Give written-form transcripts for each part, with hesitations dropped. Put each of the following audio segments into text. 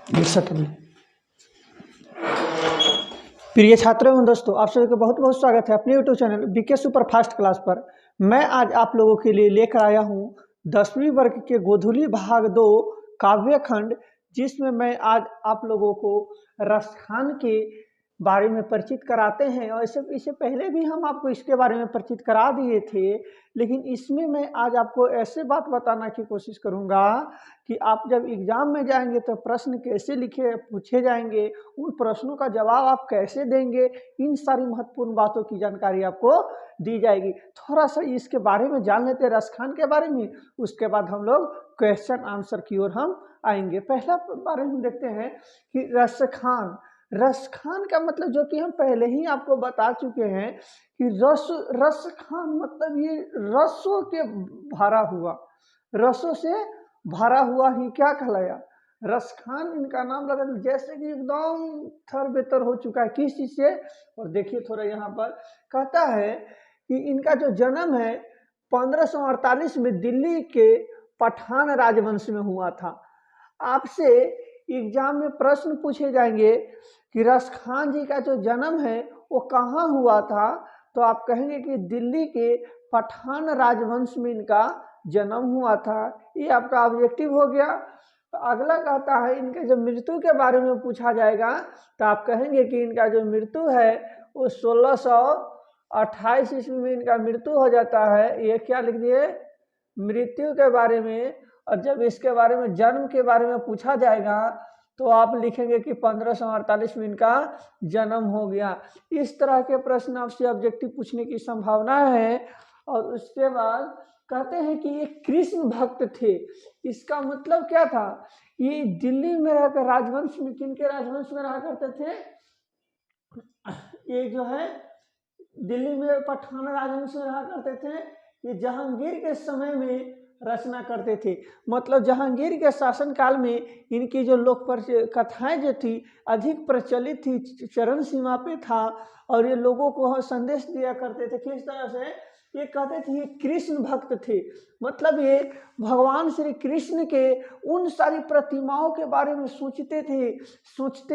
प्रिय छात्रों एवं दोस्तों, आप सभी का बहुत बहुत स्वागत है अपने YouTube channel BK super fast class पर। मैं आज आप लोगों के लिए लेकर आया हूं 10वीं वर्ग के गोधूली भाग 2 काव्य खंड, जिसमें मैं आज आप लोगों को रसखान के बारे में परिचित कराते हैं। और इससे पहले भी हम आपको इसके बारे में परिचित करा दिए थे, लेकिन इसमें मैं आज आपको ऐसे बात बताना की कोशिश करूंगा कि आप जब एग्जाम में जाएंगे तो प्रश्न कैसे लिखे पूछे जाएंगे, उन प्रश्नों का जवाब आप कैसे देंगे, इन सारी महत्वपूर्ण बातों की जानकारी आपको दी जाएगी। थोड़ा सा इसके बारे में जान लेते हैं, रसखान के बारे में। उसके बाद हम लोग क्वेश्चन आंसर की ओर हम आएंगे। पहला बारे में देखते हैं कि रसखान। रसखान का मतलब जो कि हम पहले ही आपको बता चुके हैं कि रसखान मतलब ये रसों के भरा हुआ, रसों से भरा हुआ ही क्या कहलाया, रसखान इनका नाम लगा। जैसे कि एकदम थर बेतर हो चुका है किस चीज से। और देखिए थोड़ा यहाँ पर कहता है कि इनका जो जन्म है 1548 में दिल्ली के पठान राजवंश में हुआ था। आपसे एग्जाम में प्रश्न पूछे जाएंगे कि रसखान जी का जो जन्म है वो कहाँ हुआ था, तो आप कहेंगे कि दिल्ली के पठान राजवंश में इनका जन्म हुआ था। ये आपका ऑब्जेक्टिव हो गया। अगला कहता है इनके जो मृत्यु के बारे में पूछा जाएगा, तो आप कहेंगे कि इनका जो मृत्यु है वो 1628 ईस्वी में इनका मृत्यु हो जाता है। ये क्या लिख दिए, मृत्यु के बारे में। और जब इसके बारे में जन्म के बारे में पूछा जाएगा तो आप लिखेंगे कि 1548 में इनका जन्म हो गया। इस तरह के प्रश्न आपसे ऑब्जेक्टिव पूछने की संभावना है। और उसके बाद कहते हैं कि ये कृष्ण भक्त थे। इसका मतलब क्या था, ये दिल्ली में रहकर राजवंश में, किनके राजवंश में रहा करते थे, ये जो है दिल्ली में पठान राजवंश में रहा करते थे। ये जहांगीर के समय में रचना करते थे। मतलब जहांगीर के शासन काल में इनकी जो लोक कथाएं जो थी अधिक प्रचलित थी, चरण सीमा पे था। और ये लोगों को संदेश दिया करते थे। किस तरह से, ये कहते थे ये कृष्ण भक्त थे। मतलब ये भगवान श्री कृष्ण के उन सारी प्रतिमाओं के बारे में सोचते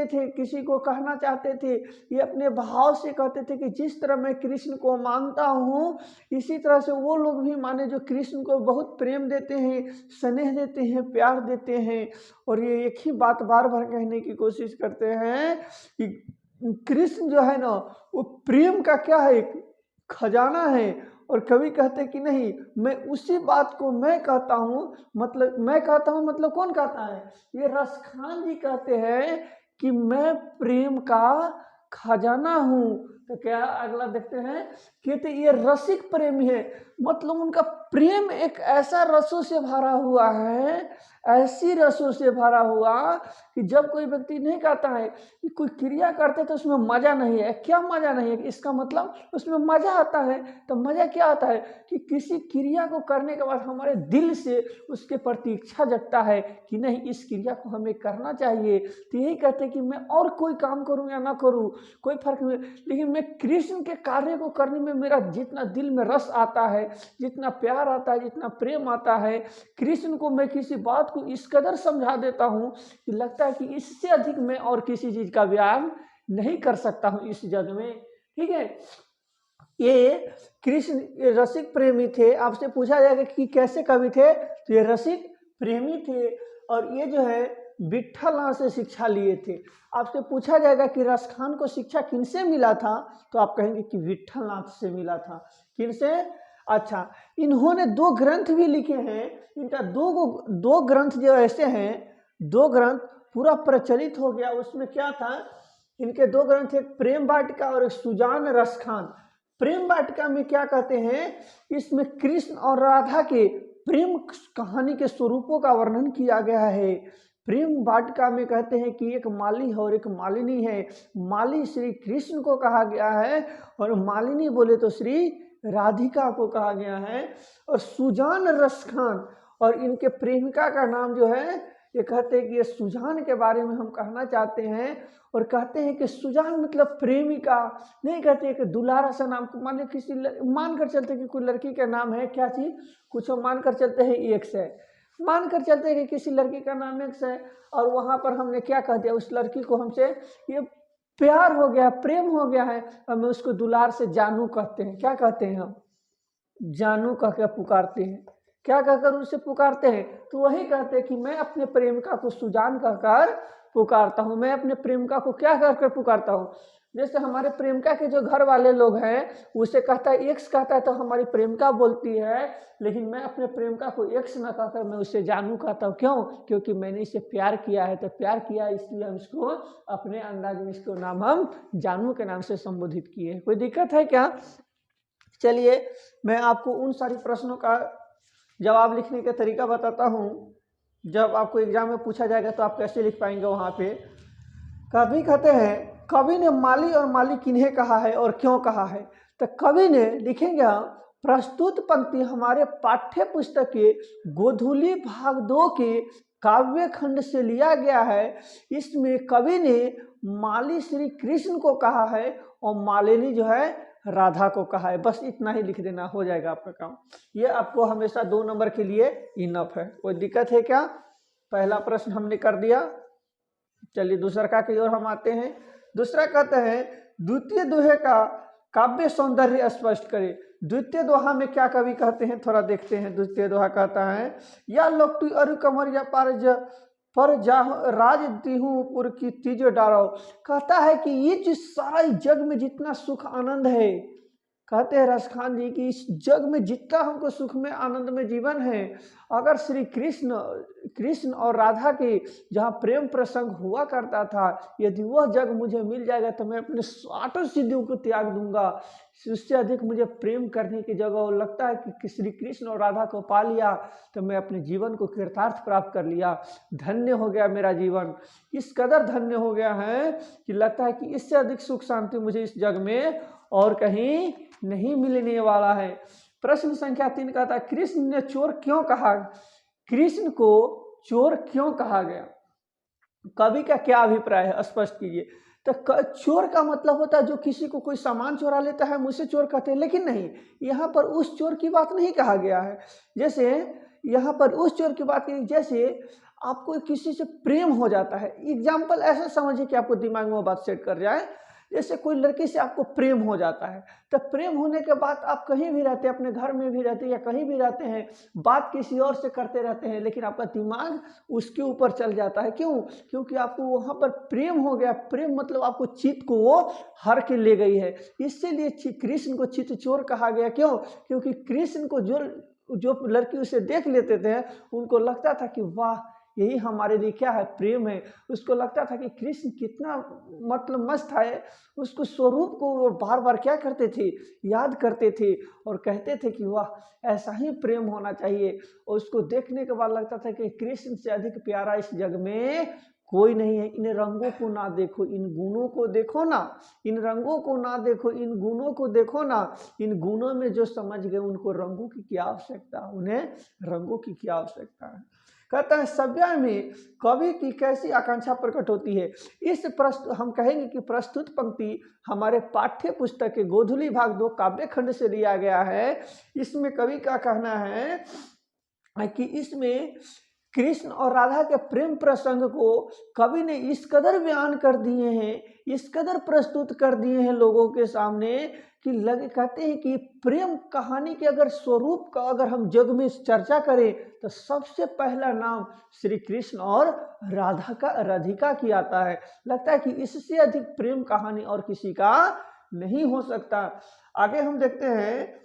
थे, किसी को कहना चाहते थे। ये अपने भाव से कहते थे कि जिस तरह मैं कृष्ण को मानता हूँ, इसी तरह से वो लोग भी माने जो कृष्ण को बहुत प्रेम देते हैं, स्नेह देते हैं, प्यार देते हैं। और ये एक ही बात बार बार कहने की कोशिश करते हैं कि कृष्ण जो है ना वो प्रेम का क्या है, खजाना है। और कभी कहते कि नहीं, मैं उसी बात को मैं कहता हूँ, मतलब मैं कहता हूँ, मतलब कौन कहता है, ये रसखान जी कहते हैं कि मैं प्रेम का खजाना हूँ। तो क्या अगला देखते हैं, कहते ये रसिक प्रेमी है। मतलब उनका प्रेम एक ऐसा रसों से भरा हुआ है, ऐसी रसों से भरा हुआ कि जब कोई व्यक्ति नहीं कहता है कि कोई क्रिया करते तो उसमें मजा नहीं है। क्या मजा नहीं है, इसका मतलब उसमें मजा आता है। तो मजा क्या आता है कि किसी क्रिया को करने के बाद हमारे दिल से उसके प्रति इच्छा जगता है कि नहीं, इस क्रिया को हमें करना चाहिए। तो यही कहते हैं कि मैं और कोई काम करूं या ना करूं कोई फर्क नहीं, लेकिन मैं कृष्ण के कार्य को करने में मेरा जितना दिल में रस आता है, जितना प्यार आता है, जितना प्रेम आता है, कृष्ण को मैं किसी बात को इस कदर समझा देता हूँ कि लगता है कि इससे अधिक मैं और किसी चीज का बयान नहीं कर सकता हूँ इस जग में। ठीक है, ये कृष्ण रसिक प्रेमी थे। आपसे पूछा जाएगा कि कैसे कवि थे, तो ये रसिक प्रेमी थे। और ये जो है विट्ठलनाथ से शिक्षा लिए थे। आपसे पूछा जाएगा कि रसखान को शिक्षा किनसे मिला था, तो आप कहेंगे कि विट्ठलनाथ से मिला था। किनसे, अच्छा, इन्होंने 2 ग्रंथ भी लिखे हैं। इनका दो ग्रंथ जो ऐसे हैं, 2 ग्रंथ पूरा प्रचलित हो गया। उसमें क्या था, इनके 2 ग्रंथ, एक प्रेम वाटिका और एक सुजान रसखान। प्रेम वाटिका में क्या कहते हैं, इसमें कृष्ण और राधा के प्रेम कहानी के स्वरूपों का वर्णन किया गया है। प्रेम वाटिका में कहते हैं कि एक माली है और एक मालिनी है। माली श्री कृष्ण को कहा गया है और मालिनी बोले तो श्री राधिका को कहा गया है। और सुजान रसखान और इनके प्रेमिका का नाम जो है, ये कहते हैं कि ये सुजान के बारे में हम कहना चाहते हैं। और कहते हैं कि सुजान मतलब प्रेमिका, नहीं कहते कि दुलारा सा नाम। मान लो मान कर चलते कि कोई लड़की का नाम है, क्या चीज, कुछ मान कर चलते हैं एक्स है, मान कर चलते हैं कि किसी लड़की का नाम एक्स है और वहाँ पर हमने क्या कह दिया, उस लड़की को हमसे ये प्यार हो गया, प्रेम हो गया है, हमें उसको दुलार से जानू कहते हैं। क्या कहते हैं हम? जानू कह कर पुकारते हैं। क्या कहकर उसे पुकारते हैं? तो वही कहते हैं कि मैं अपने प्रेमिका को सुजान कहकर पुकारता हूँ, मैं अपने प्रेमिका को क्या कहकर पुकारता हूँ। जैसे हमारे प्रेमिका के जो घर वाले लोग हैं उसे कहता है एक्स कहता है तो हमारी प्रेमिका बोलती है, लेकिन मैं अपने प्रेमिका को एक्स न कहकर मैं उसे जानू कहता हूँ। क्यों? क्योंकि मैंने इसे प्यार किया है, तो प्यार किया इसलिए हम इसको अपने अंदाज में इसको नाम हम जानू के नाम से संबोधित किए। कोई दिक्कत है क्या? चलिए मैं आपको उन सारी प्रश्नों का जवाब लिखने का तरीका बताता हूँ। जब आपको एग्जाम में पूछा जाएगा तो आप कैसे लिख पाएंगे वहाँ पे। कवि कहते हैं, कवि ने माली और माली किन्हें कहा है और क्यों कहा है। तो कवि ने लिखेंगे हम, प्रस्तुत पंक्ति हमारे पाठ्य पुस्तक के गोधूली भाग 2 के काव्य खंड से लिया गया है। इसमें कवि ने माली श्री कृष्ण को कहा है और मालिनी जो है राधा को कहा है। बस इतना ही लिख देना, हो जाएगा आपका काम। ये आपको हमेशा 2 नंबर के लिए इनफ है। कोई दिक्कत है क्या? पहला प्रश्न हमने कर दिया। चलिए दूसरा की ओर हम आते हैं। दूसरा कहते हैं, द्वितीय दोहे का काव्य सौंदर्य स्पष्ट करे। द्वितीय दोहा में क्या कवि कहते हैं, थोड़ा देखते हैं। द्वितीय दोहा कहता है, या लोकटी अरु कमर या पर जा राज तिहुपुर की तीजो डारो। कहता है कि ये जो सारा जग में जितना सुख आनंद है, कहते हैं रसखान जी कि इस जग में जितना हमको सुख में आनंद में जीवन है, अगर श्री कृष्ण और राधा के जहाँ प्रेम प्रसंग हुआ करता था, यदि वह जग मुझे मिल जाएगा तो मैं अपने 60 सिद्धियों को त्याग दूंगा। उससे अधिक मुझे प्रेम करने की जगह लगता है कि श्री कृष्ण और राधा को पा लिया तो मैं अपने जीवन को कृतार्थ प्राप्त कर लिया, धन्य हो गया मेरा जीवन। इस कदर धन्य हो गया है कि लगता है कि इससे अधिक सुख शांति मुझे इस जग में और कहीं नहीं मिलने वाला है। प्रश्न संख्या 3 कहता है, कृष्ण ने चोर क्यों कहा? कृष्ण को चोर क्यों कहा गया? कवि का क्या अभिप्राय है, स्पष्ट कीजिए। तो चोर का मतलब होता है जो किसी को कोई सामान चोरा लेता है, मुझे चोर कहते हैं। लेकिन नहीं, यहाँ पर उस चोर की बात नहीं कहा गया है। जैसे यहाँ पर उस चोर की बात की, जैसे आपको किसी से प्रेम हो जाता है। एग्जाम्पल ऐसा समझिए कि आपको दिमाग में वो बात सेट कर जाए। जैसे कोई लड़की से आपको प्रेम हो जाता है, तो प्रेम होने के बाद आप कहीं भी रहते हैं, अपने घर में भी रहते हैं या कहीं भी रहते हैं, बात किसी और से करते रहते हैं, लेकिन आपका दिमाग उसके ऊपर चल जाता है। क्यों? क्योंकि आपको वहाँ पर प्रेम हो गया। प्रेम मतलब आपको चित्त को वो हर के ले गई है। इसीलिए कृष्ण को चित्त चोर कहा गया। क्यों? क्योंकि कृष्ण को जो लड़की उसे देख लेते थे, उनको लगता था कि वाह, यही हमारे लिए क्या है, प्रेम है। उसको लगता था कि कृष्ण कितना मतलब मस्त है। उसको स्वरूप को वो बार बार क्या करते थे, याद करते थे और कहते थे कि वाह, ऐसा ही प्रेम होना चाहिए। और उसको देखने के बाद लगता था कि कृष्ण से अधिक प्यारा इस जग में कोई नहीं है। इन रंगों को ना देखो, इन गुणों को देखो ना। इन रंगों को ना देखो, इन गुणों को देखो ना। इन गुणों में जो समझ गए उनको रंगों की क्या आवश्यकता, उन्हें रंगों की क्या आवश्यकता है। कहता है, सभ्य में कवि की कैसी आकांक्षा प्रकट होती है। इस हम कहेंगे कि प्रस्तुत पंक्ति हमारे पाठ्य पुस्तक के गोधूली भाग 2 काव्य खंड से लिया गया है। इसमें कवि का कहना है कि इसमें कृष्ण और राधा के प्रेम प्रसंग को कवि ने इस कदर बयान कर दिए हैं, इस कदर प्रस्तुत कर दिए हैं लोगों के सामने कि कहते हैं कि प्रेम कहानी के अगर स्वरूप का अगर हम जग में चर्चा करें तो सबसे पहला नाम श्री कृष्ण और राधिका की आता है। लगता है कि इससे अधिक प्रेम कहानी और किसी का नहीं हो सकता। आगे हम देखते हैं,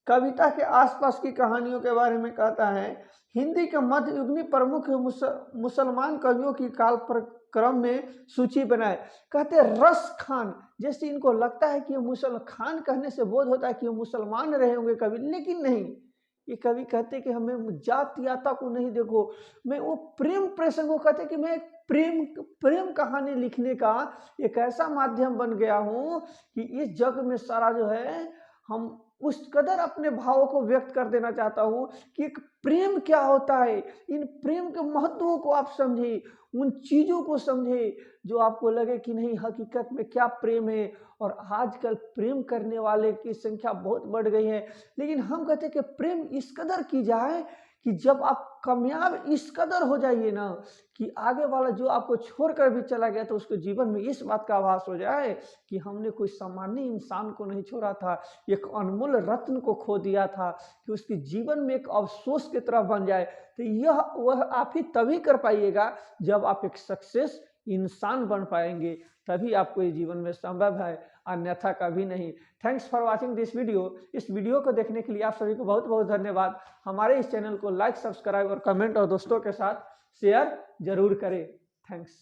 कविता के आसपास की कहानियों के बारे में कहता है, हिंदी के मध्य युगनी प्रमुख मुसलमान कवियों की काल क्रम में सूची बनाए। कहते रस खान, जैसे इनको लगता है कि ये मुसल खान कहने से बोध होता है कि ये मुसलमान रहे होंगे कवि, लेकिन नहीं। ये कवि कहते कि हमें जातीयता को नहीं देखो, मैं वो प्रेम प्रसंगों कहते कि मैं प्रेम कहानी लिखने का एक ऐसा माध्यम बन गया हूँ कि इस जग में सारा जो है हम उस कदर अपने भावों को व्यक्त कर देना चाहता हूँ कि एक प्रेम क्या होता है। इन प्रेम के महत्वों को आप समझे, उन चीज़ों को समझे जो आपको लगे कि नहीं हकीकत में क्या प्रेम है। और आजकल प्रेम करने वाले की संख्या बहुत बढ़ गई है, लेकिन हम कहते हैं कि प्रेम इस कदर की जाए कि जब आप कामयाब इस कदर हो जाइए ना कि आगे वाला जो आपको छोड़कर भी चला गया तो उसके जीवन में इस बात का आभास हो जाए कि हमने कोई सामान्य इंसान को नहीं छोड़ा था, एक अनमोल रत्न को खो दिया था, कि उसके जीवन में एक अफसोस की तरह बन जाए। तो यह वह आप ही तभी कर पाइएगा जब आप एक सक्सेस इंसान बन पाएंगे, तभी आपको ये जीवन में संभव है, अन्यथा कभी नहीं। Thanks for watching this video. इस वीडियो को देखने के लिए आप सभी को बहुत बहुत धन्यवाद। हमारे इस चैनल को लाइक, सब्सक्राइब और कमेंट और दोस्तों के साथ शेयर जरूर करें। थैंक्स।